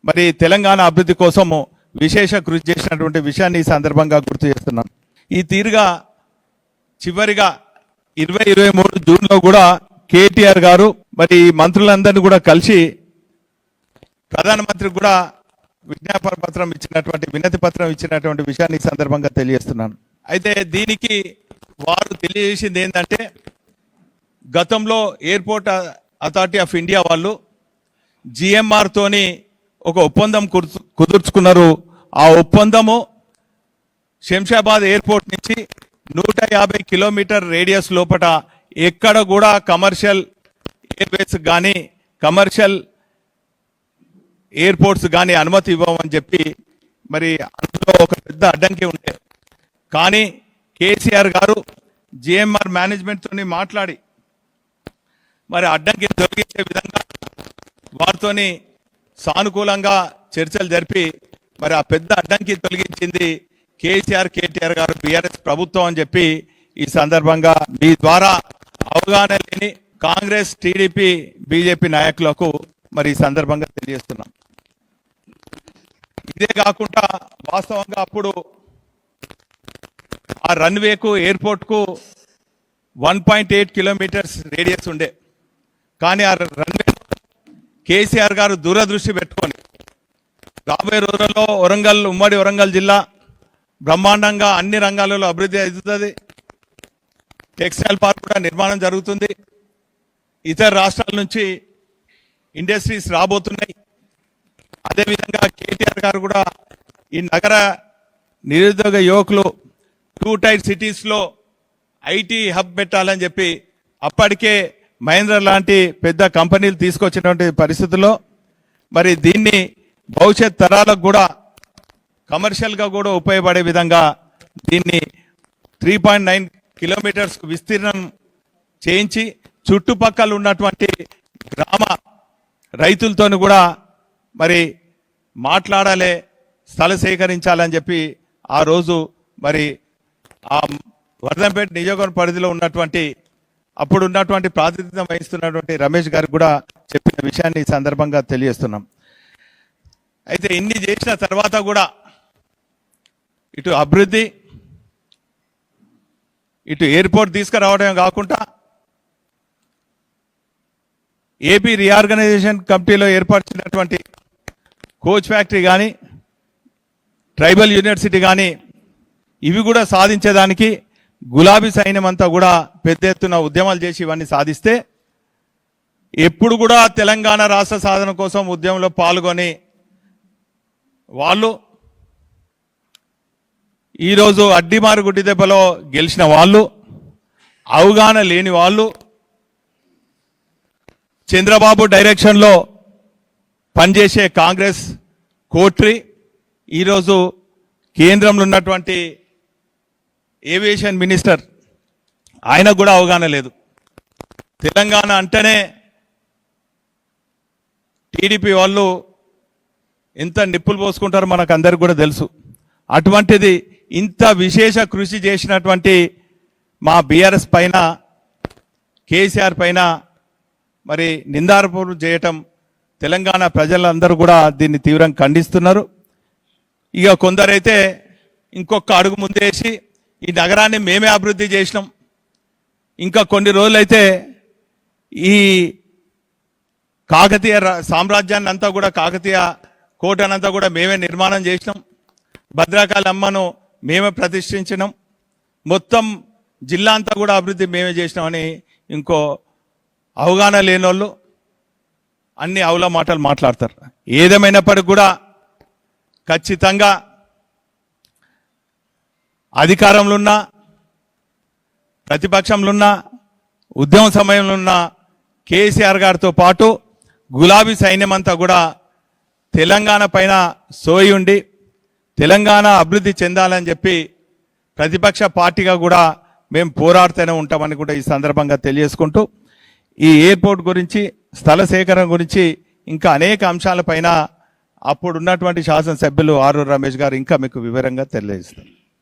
మరి తెలంగాణ అభివృద్ధి కోసము విశేష కృషి చేసినటువంటి విషయాన్ని ఈ సందర్భంగా గుర్తు చేస్తున్నాను. ఈ తీరుగా చివరిగా 2023 జూన్లో కూడా కేటీఆర్ గారు మరి మంత్రులందరినీ కూడా కలిసి ప్రధానమంత్రికి కూడా విజ్ఞాపన పత్రం ఇచ్చినటువంటి వినతి పత్రం ఇచ్చినటువంటి విషయాన్ని ఈ సందర్భంగా తెలియజేస్తున్నాను. అయితే దీనికి వారు తెలియజేసింది ఏంటంటే, గతంలో ఎయిర్పోర్ట్ అథారిటీ ఆఫ్ ఇండియా వాళ్ళు జిఎంఆర్ తోని ఒక ఒప్పందం కుదుర్చుకున్నారు. ఆ ఒప్పందము శంషాబాద్ ఎయిర్పోర్ట్ నుంచి 150 కిలోమీటర్ రేడియస్ లోపల ఎక్కడ కూడా కమర్షియల్ ఎయిర్వేస్ కానీ కమర్షియల్ ఎయిర్పోర్ట్స్ కానీ అనుమతి ఇవ్వమని చెప్పి మరి అందులో ఒక పెద్ద అడ్డంకి ఉండే. కానీ కేసీఆర్ గారు జిఎంఆర్ మేనేజ్మెంట్తోని మాట్లాడి మరి అడ్డంకి తొలగించే విధంగా వారితోని సానుకూలంగా చర్చలు జరిపి మరి ఆ పెద్ద అడ్డంకి తొలగించింది కేటీఆర్ గారు బీఆర్ఎస్ ప్రభుత్వం అని చెప్పి ఈ సందర్భంగా మీ ద్వారా అవగాహన లేని కాంగ్రెస్ టీడీపీ బీజేపీ నాయకులకు మరి ఈ సందర్భంగా తెలియజేస్తున్నాం. ఇదే కాకుండా వాస్తవంగా అప్పుడు ఆ రన్వేకు ఎయిర్పోర్ట్కు 1.8 కిలోమీటర్స్ రేడియస్ ఉండే. కానీ ఆ రన్వే కేసీఆర్ గారు దూరదృష్టి పెట్టుకొని రాబోయే రోజుల్లో ఉమ్మడి వరంగల్ జిల్లా బ్రహ్మాండంగా అన్ని రంగాలలో అభివృద్ధి అవుతుంది. టెక్స్టైల్ పార్క్ కూడా నిర్మాణం జరుగుతుంది. ఇతర రాష్ట్రాల నుంచి ఇండస్ట్రీస్ రాబోతున్నాయి. అదేవిధంగా కేటీఆర్ గారు కూడా ఈ నగర నిరుద్యోగ యువకులు 2 టైర్ సిటీస్లో ఐటీ హబ్ పెట్టాలని చెప్పి అప్పటికే మహేంద్ర లాంటి పెద్ద కంపెనీలు తీసుకొచ్చినటువంటి పరిస్థితుల్లో మరి దీన్ని భవిష్యత్ తరాలకు కూడా కమర్షియల్గా కూడా ఉపయోగపడే విధంగా దీన్ని 3.9 కిలోమీటర్స్ విస్తీర్ణం చేయించి చుట్టుపక్కల ఉన్నటువంటి గ్రామ రైతులతో కూడా మరి మాట్లాడాలి, స్థల సేకరించాలని చెప్పి ఆ రోజు మరి ఆ వర్ధంపేట నియోజకవర్గ పరిధిలో ఉన్నటువంటి అప్పుడు ఉన్నటువంటి ప్రాతినిధ్యం వహిస్తున్నటువంటి రమేష్ గారికి కూడా చెప్పిన విషయాన్ని ఈ సందర్భంగా తెలియజేస్తున్నాం. అయితే ఇన్ని చేసిన తర్వాత కూడా ఇటు అభివృద్ధి ఇటు ఎయిర్పోర్ట్ తీసుకురావడమే కాకుండా ఏపీ రీఆర్గనైజేషన్ కమిటీలో ఏర్పరిచినటువంటి కోచ్ ఫ్యాక్టరీ కానీ ట్రైబల్ యూనివర్సిటీ కానీ ఇవి కూడా సాధించేదానికి గులాబీ సైన్యం అంతా కూడా పెద్ద ఎత్తున ఉద్యమాలు చేసి ఇవన్నీ సాధిస్తే ఎప్పుడు కూడా తెలంగాణ రాష్ట్ర సాధన కోసం ఉద్యమంలో పాల్గొని వాళ్ళు ఈరోజు అడ్డిమారు గుడ్డి దెబ్బలో గెలిచిన వాళ్ళు, అవగాహన లేని వాళ్ళు, చంద్రబాబు డైరెక్షన్లో పనిచేసే కాంగ్రెస్ కోట్రి ఈరోజు కేంద్రంలో ఉన్నటువంటి ఏవియేషన్ మినిస్టర్ ఆయన కూడా అవగాహన లేదు. తెలంగాణ అంటేనే టీడీపీ వాళ్ళు ఎంత నిప్పులు పోసుకుంటారో మనకు అందరికి కూడా తెలుసు. అటువంటిది ఇంత విశేష కృషి చేసినటువంటి మా బీఆర్ఎస్ పైన కేసీఆర్ పైన మరి నిందారోపణలు చేయటం తెలంగాణ ప్రజలందరూ కూడా దీన్ని తీవ్రంగా ఖండిస్తున్నారు. ఇక కొందరైతే ఇంకొక అడుగు ముందేసి ఈ నగరాన్ని మేమే అభివృద్ధి చేసినాం, ఇంకా కొన్ని రోజులైతే ఈ కాకతీయ సామ్రాజ్యాన్ని అంతా కూడా కాకతీయ కోటనంతా కూడా మేమే నిర్మాణం చేసినాం, భద్రకాళి అమ్మను మేమే ప్రతిష్ఠించినాం, మొత్తం జిల్లా అంతా కూడా అభివృద్ధి మేమే చేసినామని ఇంకో అవగాహన లేని వాళ్ళు అన్ని అవుల మాటలు మాట్లాడతారు. ఏదేమైనప్పటికీ కూడా ఖచ్చితంగా అధికారంలో ఉన్న ప్రతిపక్షంలో ఉన్న ఉద్యమ సమయంలో ఉన్న కేసీఆర్ గారితో పాటు గులాబీ సైన్యం అంతా కూడా తెలంగాణ పైన సోయి ఉండి తెలంగాణ అభివృద్ధి చెందాలని చెప్పి ప్రతిపక్ష పార్టీగా కూడా మేము పోరాడుతూనే ఉంటామని కూడా ఈ సందర్భంగా తెలియజేసుకుంటూ ఈ ఎయిర్పోర్ట్ గురించి స్థల సేకరణ గురించి ఇంకా అనేక అంశాలపైన అప్పుడు ఉన్నటువంటి శాసనసభ్యులు ఆరూరు రమేష్ గారు ఇంకా మీకు వివరంగా తెలియజేస్తారు.